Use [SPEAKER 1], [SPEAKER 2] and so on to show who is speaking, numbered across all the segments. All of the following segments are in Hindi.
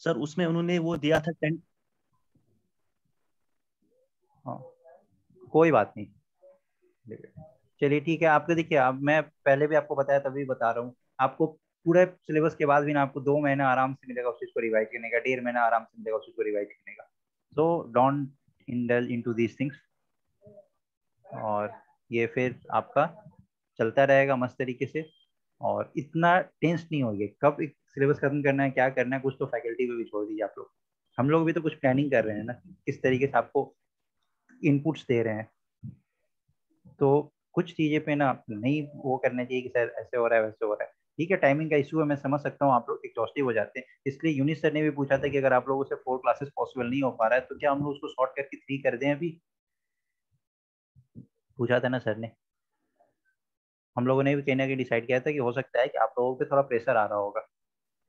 [SPEAKER 1] सर उसमें उन्होंने वो दिया था 10।
[SPEAKER 2] हाँ कोई बात नहीं, चलिए ठीक है। आपको देखिए, अब मैं पहले भी आपको बताया तभी बता रहा हूँ, आपको पूरे सिलेबस के बाद भी ना आपको 2 महीना आराम से मिलेगा उस चीज को रिवाइज करने का, 1.5 महीना आराम से मिलेगा उस चीज को रिवाइज करने का। So don't indulge into these things. और ये फिर आपका चलता रहेगा मस्त तरीके से, और इतना टेंस नहीं होइए कब सिलेबस खत्म करना है, क्या करना है, कुछ तो फैकल्टी पे भी छोड़ दीजिए आप लोग। हम लोग भी तो कुछ प्लानिंग कर रहे हैं ना, किस तरीके से आपको इनपुट्स दे रहे हैं। तो कुछ चीजें पे ना नहीं वो करना चाहिए कि सर ऐसे हो रहा है वैसे हो रहा है। ठीक है, टाइमिंग का इशू है, मैं समझ सकता हूँ, आप लोग एग्जॉस्टिव हो जाते हैं। इसलिए यूनिस सर ने भी पूछा था कि अगर आप लोगों से 4 क्लासेस पॉसिबल नहीं हो पा रहा है तो क्या हम लोग उसको शॉर्ट करके 3 कर दें अभी, पूछा था ना सर ने। हम लोगों ने भी कहीं ना कहीं डिसाइड किया था कि हो सकता है कि आप लोगों पे थोड़ा प्रेशर आ रहा होगा,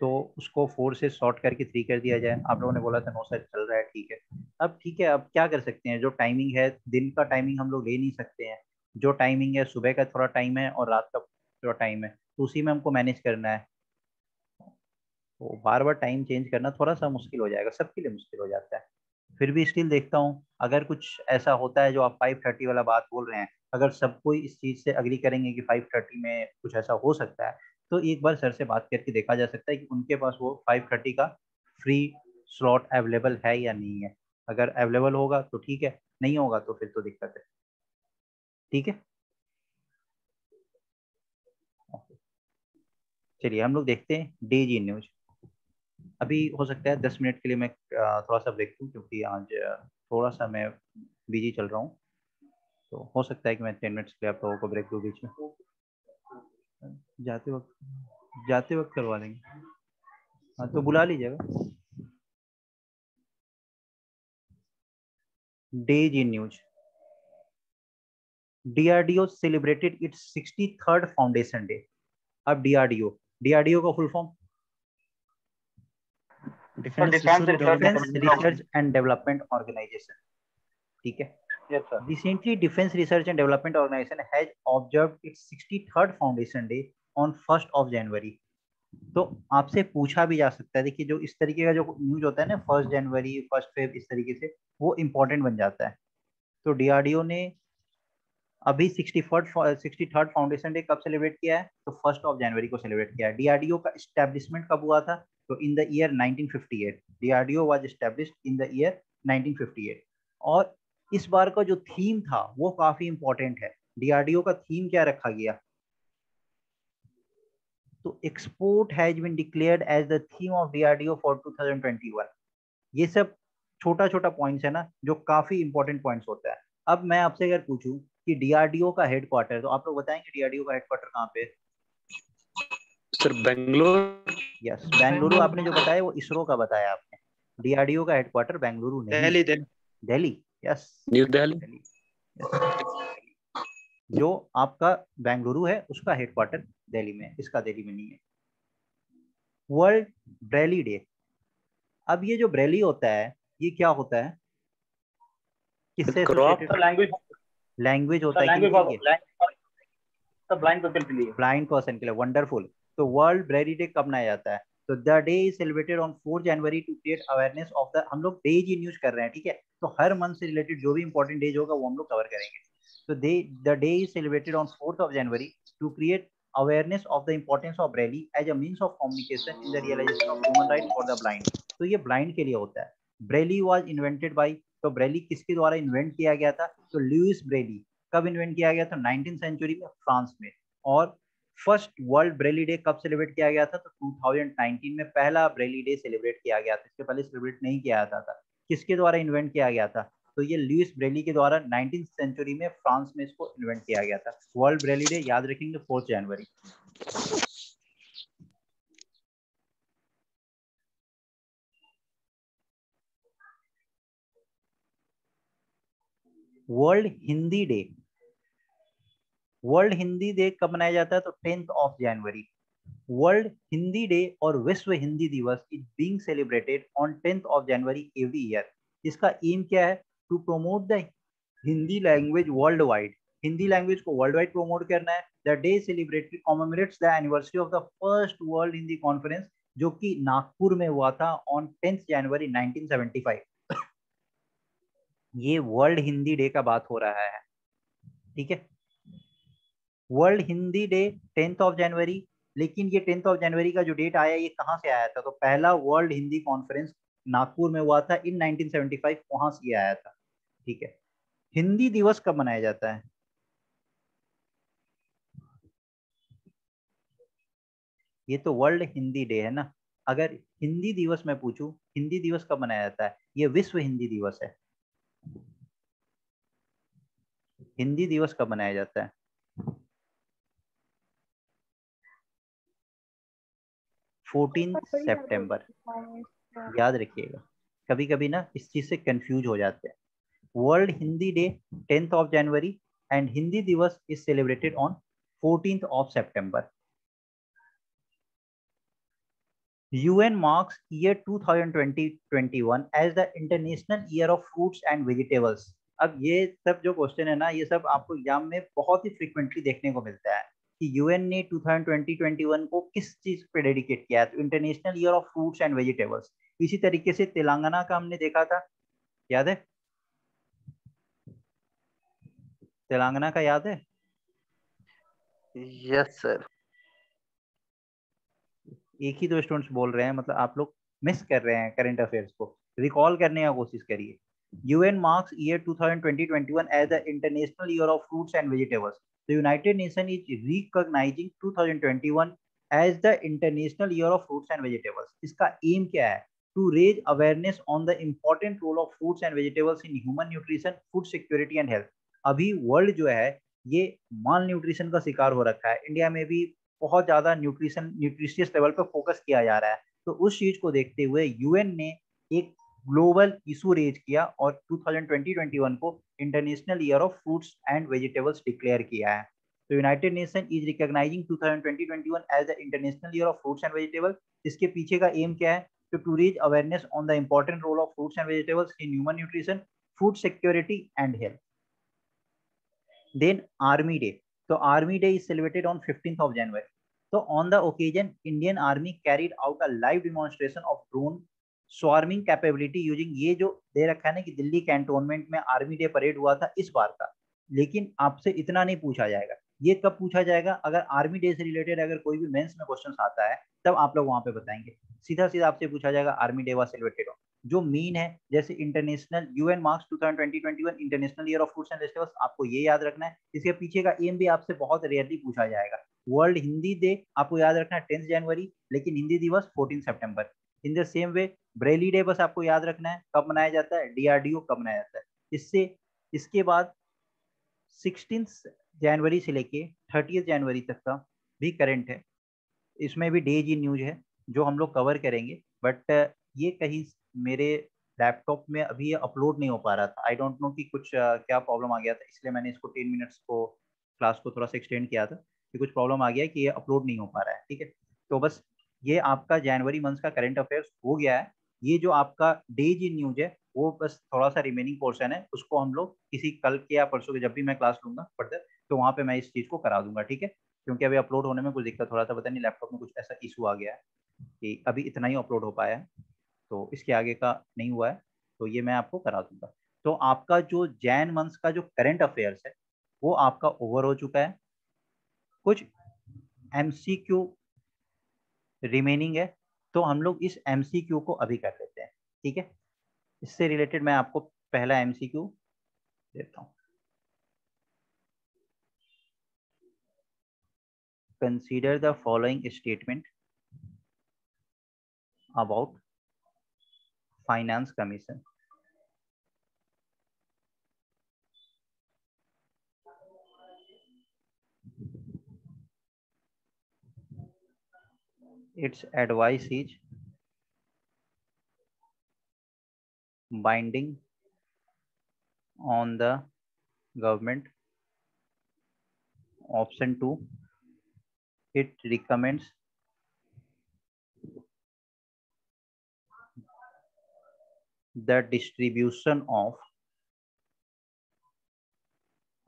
[SPEAKER 2] तो उसको 4 से शॉर्ट करके 3 कर दिया जाए। आप लोगों ने बोला था नो सर चल रहा है, ठीक है। अब ठीक है, अब क्या कर सकते हैं, जो टाइमिंग है दिन का टाइमिंग हम लोग ले नहीं सकते हैं। जो टाइमिंग है सुबह का थोड़ा टाइम है और रात का थोड़ा टाइम है, तो उसी में हमको मैनेज करना है। तो बार बार टाइम चेंज करना थोड़ा सा मुश्किल हो जाएगा, सबके लिए मुश्किल हो जाता है। फिर भी स्टिल देखता हूँ, अगर कुछ ऐसा होता है जो आप 5:30 वाला बात बोल रहे हैं, अगर सब कोई इस चीज से अग्री करेंगे कि 5:30 में कुछ ऐसा हो सकता है, तो एक बार सर से बात करके देखा जा सकता है कि उनके पास वो 5:30 का फ्री स्लॉट अवेलेबल है या नहीं है। अगर अवेलेबल होगा तो ठीक है, नहीं होगा तो फिर तो दिक्कत है। ठीक है, चलिए हम लोग देखते हैं डे जी न्यूज। अभी हो सकता है 10 मिनट के लिए मैं थोड़ा सा ब्रेक लूँ, क्योंकि आज थोड़ा सा मैं बिजी चल रहा हूँ। तो हो सकता है कि मैं 10 मिनट्स के लिए आप लोगों को ब्रेक दूँ बीच में। जाते वक्त करवा देंगे। हाँ तो बुला लीजिएगा। डे जी news. DRDO celebrated its 63rd foundation day. अब डीआरडीओ, डीआरडीओ का full form
[SPEAKER 1] defence
[SPEAKER 2] defence research and development organisation. ठीक है,
[SPEAKER 3] Yes, sir.
[SPEAKER 2] recently defense research and development organization has observed its 63rd foundation day on 1st of January। तो आपसे पूछा भी जा सकता है, देखिए जो इस तरीके का जो न्यूज होता है ना, 1 जनवरी 1 फेब इस तरीके से, वो इंपॉर्टेंट बन जाता है। तो डीआरडीओ ने अभी 63rd फाउंडेशन डे कब सेलिब्रेट किया है, तो 1 जनवरी को सेलिब्रेट किया है। डीआरडीओ का स्टैब्लिशमेंट कब हुआ था, तो in the year 1958। DRDO was established in the year 1958। और इस बार का जो थीम था वो काफी इंपॉर्टेंट है। डीआरडीओ का थीम क्या रखा गया, तो export has been declared as the theme of DRDO for 2021। ये सब छोटा छोटा पॉइंट्स है ना, जो काफी इंपॉर्टेंट पॉइंट्स होता है। अब मैं आपसे अगर पूछूं कि डीआरडीओ का हेडक्वार्टर, तो आप लोग बताएंगे डीआरडीओ का हेडक्वार्टर कहाँ पे है?
[SPEAKER 4] सर बेंगलोर।
[SPEAKER 2] यस, बेंगलुरु आपने जो बताया वो इसरो का बताया आपने। डीआरडीओ का हेडक्वार्टर बेंगलुरु नहीं,
[SPEAKER 1] दिल्ली दिल्ली
[SPEAKER 2] दिल्ली। Yes,
[SPEAKER 4] new Delhi.
[SPEAKER 2] दिल्ली। जो आपका बेंगलुरु है उसका हेडक्वार्टर दिल्ली में है, इसका दिल्ली में नहीं है। World Braille day. अब ये जो ब्रेली होता है ये क्या होता है, किससे
[SPEAKER 4] क्रॉप
[SPEAKER 2] एसोसिएटेड?
[SPEAKER 3] लैंग्वेज
[SPEAKER 2] लैंग्वेज होता है
[SPEAKER 3] लैंग्वेज
[SPEAKER 2] किनके लिए?
[SPEAKER 3] ब्लाइंड पीपल के लिए।
[SPEAKER 2] ब्लाइंड पर्सन के लिए। वंडरफुल। तो वर्ल्ड ब्रेली डे कब मनाया जाता है, तो the day is celebrated on 4 January to create awareness of the, हम लोग डेज ही न्यूज कर रहे हैं, ठीक है, तो हर मंथ से रिलेटेड जो भी इंपॉर्टेंट डेज होगा वो हम लोग कवर करेंगे। तो the day is celebrated on 4 January to create awareness of the importance of Braille as a means of communication in the realization of human right for the blind. तो ये ब्लाइंड के लिए होता है। ब्रेली वॉज इन्वेंटेड बाई, तो ब्रेली किसके द्वारा इन्वेंट किया गया था, तो लुइस ब्रेली। कब इन्वेंट किया गया था, 19th सेंचुरी में फ्रांस में। और फर्स्ट वर्ल्ड ब्रेली डे कब सेलिब्रेट किया गया था, तो 2019 में पहला ब्रेली डे सेलिब्रेट किया गया था। इसके पहले सेलिब्रेट नहीं किया जाता था। किसके द्वारा इन्वेंट किया गया था, तो ये लुइस ब्रेली के द्वारा 19th सेंचुरी में फ्रांस में इसको इन्वेंट किया गया था। वर्ल्ड ब्रेली डे याद रखेंगे 4 जनवरी। World Hindi day. World Hindi day कब मनाया जाता है, तो 10th of January। World Hindi day और विश्व हिंदी दिवस is being celebrated on 10th of January every year. इसका एम क्या है, to promote the Hindi language world wide. Hindi language को वर्ल्ड वाइड प्रोमोट करना है। The day celebrated commemorates the anniversary of the first world Hindi conference जो कि नागपुर में हुआ था ऑन 10 जनवरी 1975। ये वर्ल्ड हिंदी डे का बात हो रहा है, ठीक है। वर्ल्ड हिंदी डे 10 ऑफ जनवरी, लेकिन ये 10 ऑफ जनवरी का जो डेट आया ये कहाँ से आया था? तो पहला वर्ल्ड हिंदी कॉन्फ्रेंस नागपुर में हुआ था इन 1975, वहां से ये आया था, ठीक है। हिंदी दिवस कब मनाया जाता है? ये तो वर्ल्ड हिंदी डे है ना। अगर हिंदी दिवस मैं पूछूं, हिंदी दिवस कब मनाया जाता है? ये विश्व हिंदी दिवस है। हिंदी दिवस कब मनाया जाता है? 14 सितंबर। याद रखिएगा, कभी कभी ना इस चीज से कंफ्यूज हो जाते हैं। World Hindi day 10 of January and Hindi दिवस is celebrated on 14th of September. UN marks year 2021 as the International Year of Fruits and Vegetables। अब ये सब जो क्वेश्चन है ना, ये सब आपको एग्जाम में बहुत ही फ्रीक्वेंटली देखने को मिलता है कि यूएन ने 2021 को किस चीज पे डेडिकेट किया है, तो international year of fruits and vegetables. इसी तरीके से तेलंगाना का हमने देखा था, याद है? तेलंगाना का याद है?
[SPEAKER 4] Yes sir.
[SPEAKER 2] एक ही दो स्टूडेंट्स बोल रहे हैं, मतलब आप लोग मिस कर रहे हैं करंट अफेयर्स को, रिकॉल करने का कोशिश करिए। UN marks year 2021 as the International Year of Fruits and Vegetables. The United Nations is recognizing 2021 as the International Year of Fruits and Vegetables. इसका एम क्या है? To raise awareness on the important role of fruits and vegetables in human nutrition, food security and health. अभी वर्ल्ड जो है ये माल न्यूट्रिशन का शिकार हो रखा है। इंडिया में भी बहुत ज्यादा न्यूट्रिशियस लेवल पर फोकस किया जा रहा है। तो उस चीज को देखते हुए यूएन ने एक ग्लोबल इशू रेज किया और 2021 को international year of fruits and vegetables declare किया है। तो united nation is recognising 2021 as the international year of fruits and vegetables. इसके पीछे का एम क्या है? To raise awareness on the important role of fruits and vegetables in human nutrition, food security and health. Then army day. तो army day is celebrated on 15th of January. So on the occasion, Indian Army carried out a live demonstration of drone swarming capability using, ये जो दे रखा है ना कि दिल्ली कैंटोनमेंट में आर्मी डे परेड हुआ था इस बार का। लेकिन आपसे इतना नहीं पूछा जाएगा, ये कब पूछा जाएगा? अगर आर्मी डे से रिलेटेड अगर कोई भी मेंस में क्वेश्चन आता है तब आप लोग वहां पे बताएंगे। सीधा सीधा आपसे पूछा जाएगा army day was celebrated on. जो मीन है, जैसे international UN marks 2021 international year of fruits and vegetables, आपको ये याद रखना है। इसके पीछे का एम भी आपसे बहुत रेयरली पूछा जाएगा। वर्ल्ड हिंदी डे आपको याद रखना है 10 जनवरी, लेकिन हिंदी दिवस 14 सितंबर। In the same way Braille day बस आपको याद रखना है कब मनाया जाता है, डीआरडीओ कब मनाया जाता है। इससे इसके बाद 16 जनवरी से लेके 30 जनवरी तक का भी करंट है, इसमें भी डेज इन न्यूज है जो हम लोग कवर करेंगे। बट ये कहीं मेरे लैपटॉप में अभी ये अपलोड नहीं हो पा रहा था। आई डोंट नो कि कुछ क्या प्रॉब्लम आ गया था, इसलिए मैंने इसको 10 मिनट्स को क्लास को थोड़ा सा एक्सटेंड किया था कि कुछ प्रॉब्लम आ गया है कि ये अपलोड नहीं हो पा रहा है, ठीक है। तो बस ये आपका जनवरी मंथ का करंट अफेयर्स हो गया है। ये जो आपका डेज इन न्यूज है वो बस थोड़ा सा रिमेनिंग पोर्शन है, उसको हम लोग किसी कल के या परसों के जब भी मैं क्लास लूंगा फर्दर, तो वहाँ पे मैं इस चीज़ को करा दूंगा, ठीक है। क्योंकि अभी अपलोड होने में कुछ दिक्कत हो रहा था, पता नहीं लैपटॉप में कुछ ऐसा इशू आ गया है कि अभी इतना ही अपलोड हो पाया है, तो इसके आगे का नहीं हुआ है, तो ये मैं आपको करा दूंगा। तो आपका जो जैन मंथ का जो करंट अफेयर्स है वो आपका ओवर हो चुका है। कुछ एमसीक्यू रिमेनिंग है, तो हम लोग इस एमसीक्यू को अभी कर लेते हैं, ठीक है। इससे रिलेटेड मैं आपको पहला एमसीक्यू देता हूँ। Consider the following statement about finance commission. Its advice is binding on the government. Option 2, it recommends the distribution of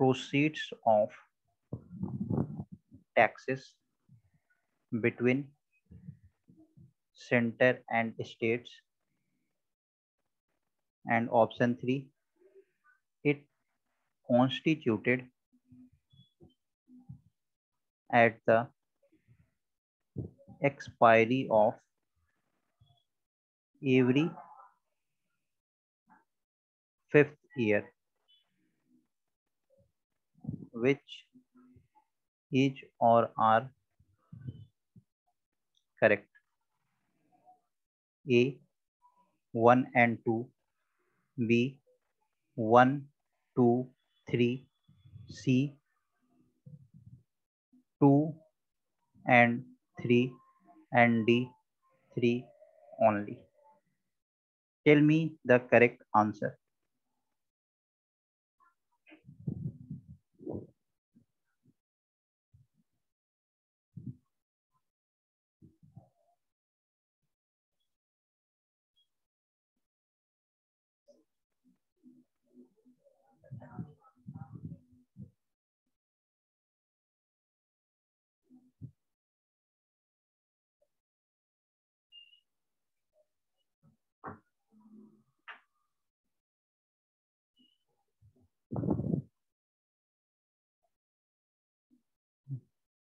[SPEAKER 2] proceeds of taxes between center and states. And option 3, it constituted at the expiry of every 5th year. Which is or are correct? A 1 and 2, B 1, 2, 3, C 2 and 3, and D 3 only. Tell me the correct answer.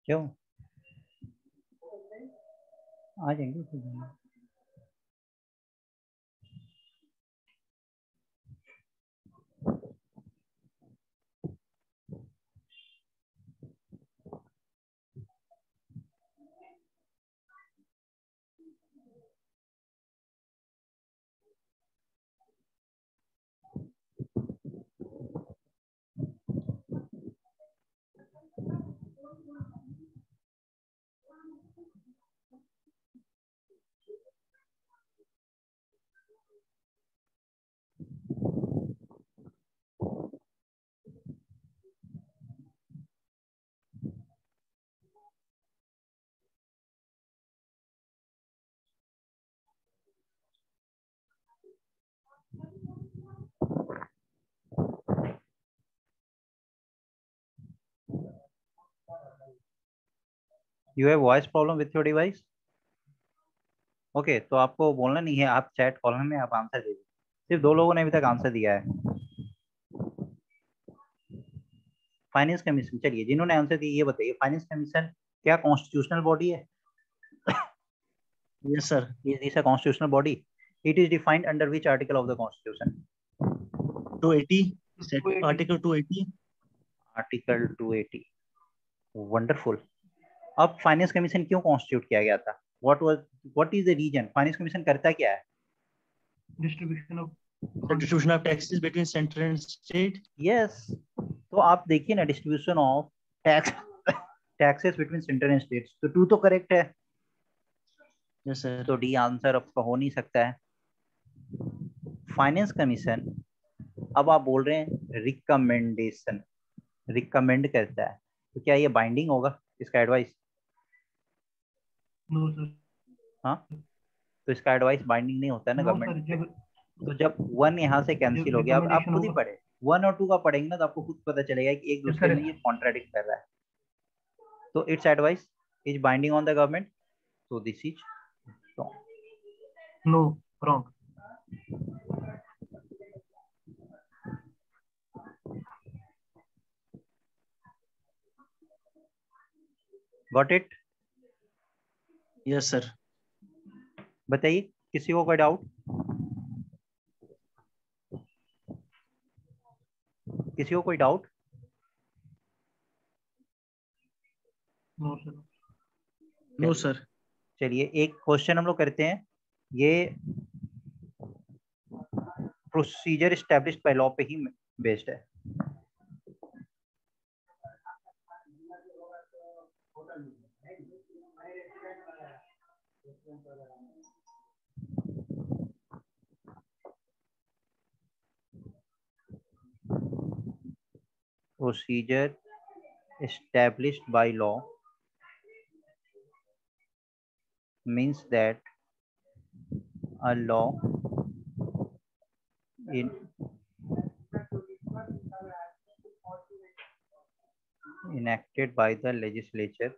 [SPEAKER 2] क्यों आ जाएंगे? You have voice problem with your device? Okay तो आपको बोलना नहीं है, आप चैट कॉलम में आप आंसर दीजिए। सिर्फ 2 लोगों ने अभी तक आंसर दिया है। फाइनेंस कमीशन, चलिए जिन्होंने आंसर दिया ये बताइए, फाइनेंस कमीशन क्या कॉन्स्टिट्यूशनल बॉडी है?
[SPEAKER 1] Yes, sir.
[SPEAKER 2] Is this a constitutional body? It is defined under which article of the Constitution?
[SPEAKER 1] 280. Article 280.
[SPEAKER 2] Article 280. Wonderful. अब फाइनेंस कमीशन क्यों कॉन्स्टिट्यूट किया गया था? What is the reason? Finance commission करता क्या है?
[SPEAKER 1] The distribution of taxes between center and state.
[SPEAKER 2] Yes. तो आप देखिए ना, distribution of taxes between centre and states, तो 2 तो करेक्ट है।
[SPEAKER 1] Yes, sir.
[SPEAKER 2] तो डी आंसर आपका हो नहीं सकता है। फाइनेंस कमीशन, अब आप बोल रहे हैं रिकमेंडेशन, रिकमेंड करता है, तो क्या ये बाइंडिंग होगा इसका एडवाइस?
[SPEAKER 3] No sir.
[SPEAKER 2] हाँ, तो इसका एडवाइस बाइंडिंग नहीं होता है ना गवर्नमेंट। तो जब 1 यहाँ से कैंसिल हो गया, अब आप खुद ही पढ़े 1 और 2 का पढ़ेंगे ना, तो आपको खुद पता चलेगा कि एक दूसरे में ये कॉन्ट्राडिक्ट कर रहा है। तो it's advice is binding on the government, so this is wrong.
[SPEAKER 3] No, wrong.
[SPEAKER 2] Got it?
[SPEAKER 1] Yes, sir.
[SPEAKER 2] बताइए किसी को कोई डाउट? किसी को कोई doubt?
[SPEAKER 3] No, sir.
[SPEAKER 1] No, sir.
[SPEAKER 2] चलिए एक क्वेश्चन हम लोग करते हैं, ये प्रोसीजर एस्टैब्लिश्ड बाय लॉ पे ही बेस्ड है। Procedure established by law means that a law enacted by the legislature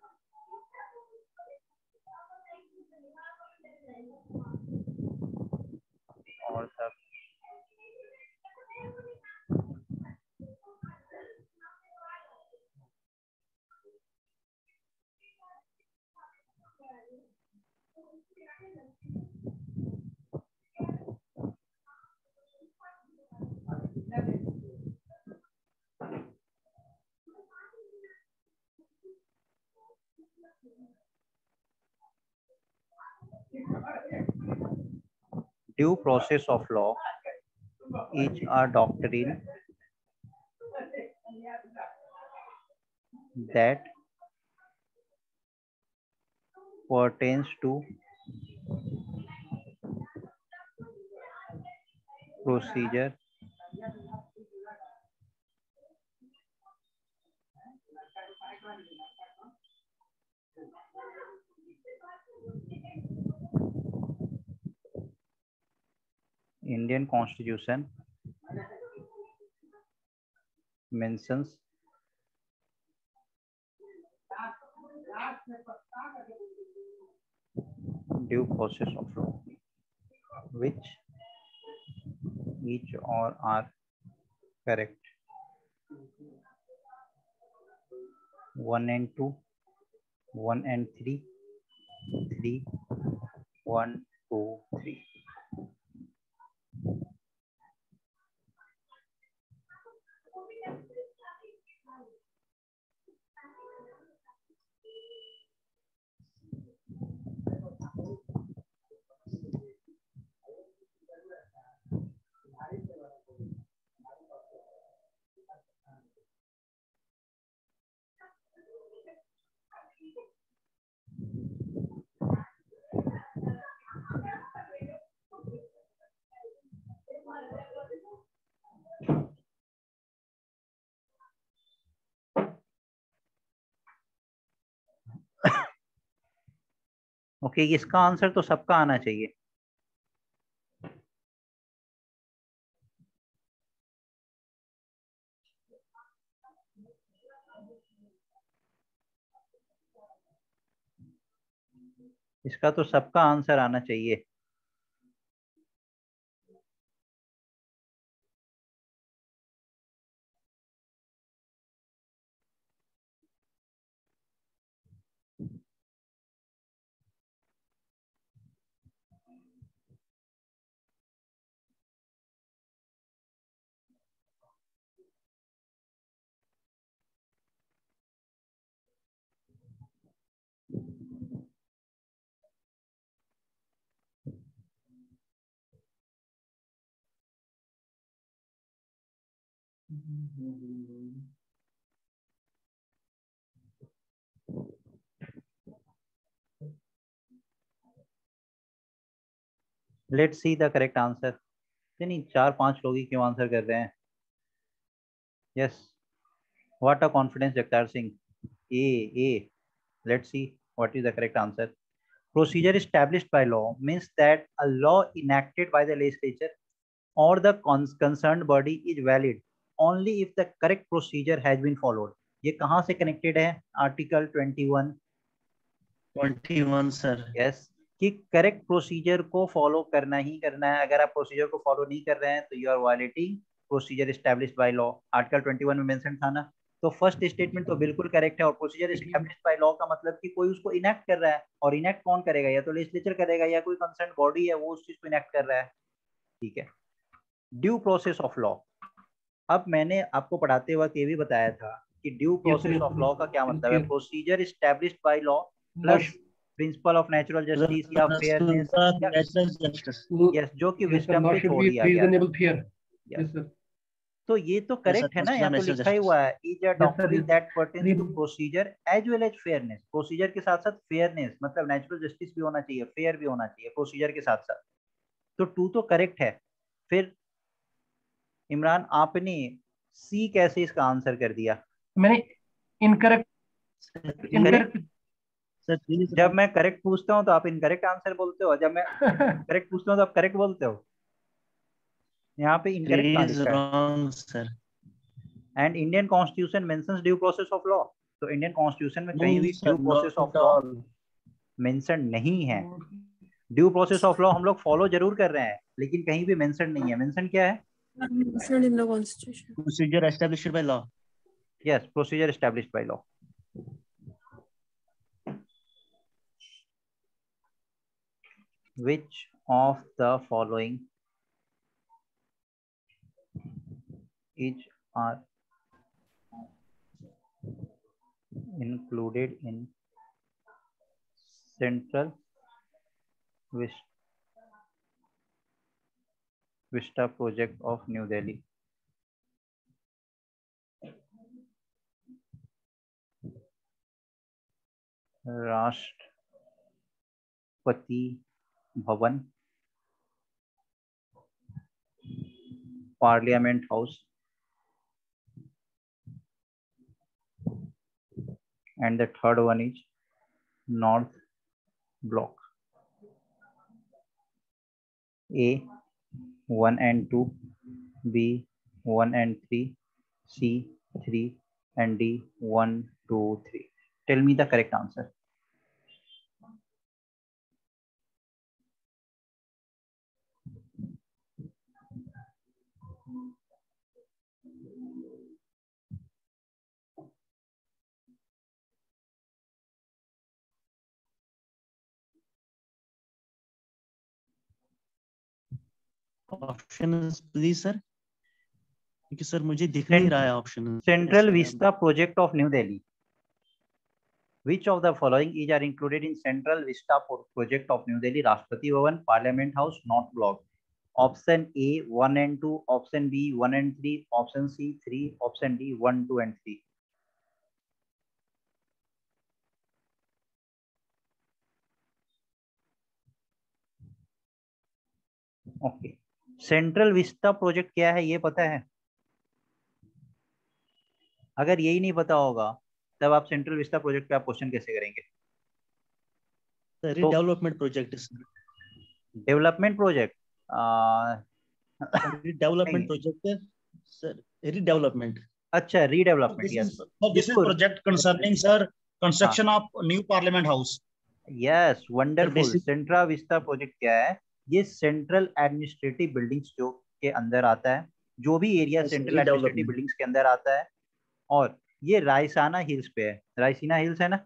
[SPEAKER 2] Due process of law is a doctrine that pertains to procedure Indian Constitution mentions due process of law, which each or are correct. 1 and 2, 1 and 3, 3, 1, 2, 3. Okay इसका आंसर तो सबका आना चाहिए। इसका तो सबका आंसर आना चाहिए। Let's see the correct answer. नहीं 4-5 लोग ही क्यों आंसर कर रहे हैं? Yes what a confidence Jagtar Singh. A let's see what is the correct answer. Procedure established by law means that a law enacted by the legislature or the concerned body is valid only if the correct procedure has been followed. ये कहाँ से connected है? Article
[SPEAKER 1] 21 sir.
[SPEAKER 2] यस कि करेक्ट प्रोसीजर को फॉलो करना ही करना है। अगर आप प्रोसीजर को फॉलो नहीं कर रहे हैं तो you are violating procedure established by law. Article 21 में मेंशन था ना। तो फर्स्ट स्टेटमेंट तो बिल्कुल करेक्ट है। और प्रोसीजर एस्टैब्लिश्ड बाय लॉ का मतलब कि कोई उसको इनेक्ट कर रहा है, और इनेक्ट कौन करेगा? या तो लेजिस्लेचर करेगा या कोई कंसर्न बॉडी है वो उस चीज को इनेक्ट कर रहा है। ठीक है। Due process of law. अब मैंने आपको पढ़ाते वक्त ये भी बताया था कि ड्यू प्रोसेस ऑफ लॉ का क्या मतलब है। Procedure established by law plus principle of natural justice या फेयरनेस, यस जो कि विजडम पे छोड़ दिया गया। तो ये तो करेक्ट है ना। यहाँ तो लिखा ही हुआ है is a doctrine that pertains to procedure as well as fairness. Procedure के साथ साथ फेयरनेस मतलब नेचुरल जस्टिस भी होना चाहिए, फेयर भी होना चाहिए प्रोसीजर के साथ साथ। तो 2 तो करेक्ट है। फिर इमरान आपने सी कैसे इसका आंसर कर दिया?
[SPEAKER 3] मैंने इनकरेक्ट
[SPEAKER 2] जब मैं करेक्ट पूछता हूँ तो आप इनकरेक्ट आंसर बोलते हो, जब मैं करेक्ट पूछता हूँ तो आप करेक्ट बोलते हो। यहाँ पे इनकरेक्ट कहाँ लिखा है?
[SPEAKER 1] Sir
[SPEAKER 2] and Indian constitution mentions due process of law. तो इंडियन कॉन्स्टिट्यूशन में कहीं भी due process of law mention नहीं है। ड्यू प्रोसेस ऑफ लॉ हम लोग फॉलो जरूर कर रहे हैं लेकिन कहीं भी मेंशन नहीं है। मेंशन क्या है?
[SPEAKER 1] Procedure established by law.
[SPEAKER 2] Yes procedure established by law. Which of the following is are included in Central Vista project of new Delhi. Rashtrapati Bhavan, parliament house and the third one is North Block. A 1 and 2, B 1 and 3, C 3 and D 1, 2, 3. Tell me the correct answer.
[SPEAKER 1] Option please sir, क्योंकि सर मुझे दिख नहीं रहा है option.
[SPEAKER 2] Central Vista Project of New Delhi. Which of the following is are included in Central Vista Project of New Delhi? Rashtrapati Bhavan, Parliament House, North Block. Option A 1 and 2, option B 1 and 3, option C 3, option D 1, 2 and 3. Okay, central Vista project क्या है ये पता है? अगर यही नहीं पता होगा तब आप सेंट्रल विस्टा प्रोजेक्ट पे आप क्वेश्चन कैसे करेंगे?
[SPEAKER 1] Development project,
[SPEAKER 2] development project,
[SPEAKER 1] development project sir, redevelopment.
[SPEAKER 2] अच्छा, redevelopment. Yes,
[SPEAKER 5] this is project concerning sir construction of new parliament house.
[SPEAKER 2] Yes, wonderful. Central Vista project क्या है? ये सेंट्रल एडमिनिस्ट्रेटिव बिल्डिंग्स जो के अंदर आता है, जो भी एरिया सेंट्रल एडमिनिस्ट्रेटिव बिल्डिंग्स के अंदर आता है, और ये रायसाना हिल्स पे है। रायसीना हिल्स है ना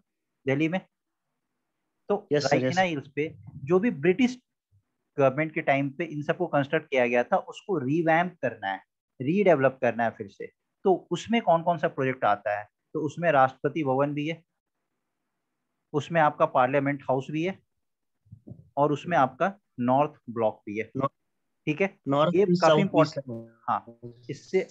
[SPEAKER 2] दिल्ली में, तो रायसीना हिल्स पे जो भी ब्रिटिश गवर्नमेंट के टाइम पे इन सबको कंस्ट्रक्ट किया गया था, उसको रिवैम्प करना है, रीडेवलप करना है फिर से। तो उसमें कौन कौन सा प्रोजेक्ट आता है? तो उसमें राष्ट्रपति भवन भी है, उसमें आपका पार्लियामेंट हाउस भी है, और उसमें आपका नॉर्थ ब्लॉक भी है। ठीक है, ये काफी इंपॉर्टेंट। हाँ, इससे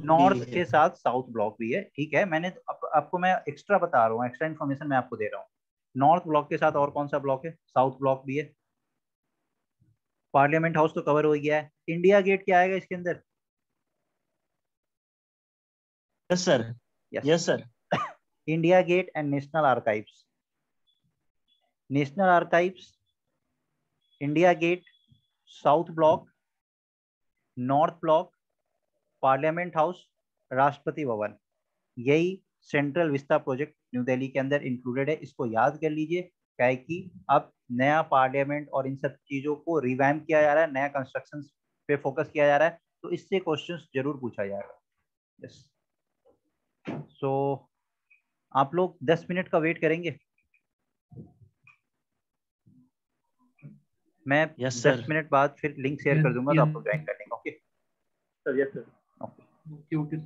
[SPEAKER 2] नॉर्थ के साथ साउथ ब्लॉक भी है। ठीक है, मैंने आपको मैं एक्स्ट्रा बता रहा हूँ, एक्स्ट्रा इन्फॉर्मेशन मैं आपको दे रहा हूँ। नॉर्थ ब्लॉक के साथ और कौन सा ब्लॉक है? साउथ ब्लॉक भी है। पार्लियामेंट हाउस तो कवर हो गया है। इंडिया गेट क्या आएगा इसके अंदर?
[SPEAKER 1] Yes sir, yes sir.
[SPEAKER 2] India Gate and National Archives. National Archives, India Gate, South Block, North Block, Parliament House, Rashtrapati Bhavan, यही Central Vista project New Delhi के अंदर इंक्लूडेड है। इसको याद कर लीजिए, क्या है कि अब नया पार्लियामेंट और इन सब चीजों को रिवैम्प किया जा रहा है, नया कंस्ट्रक्शन पे फोकस किया जा रहा है, तो इससे क्वेश्चंस जरूर पूछा जाएगा। यस, सो आप लोग 10 मिनट का वेट करेंगे। मैं 10 मिनट बाद फिर लिंक शेयर कर दूंगा, तो आप लोग ज्वाइन कर लेंगे। Okay sir? Yes sir. Okay.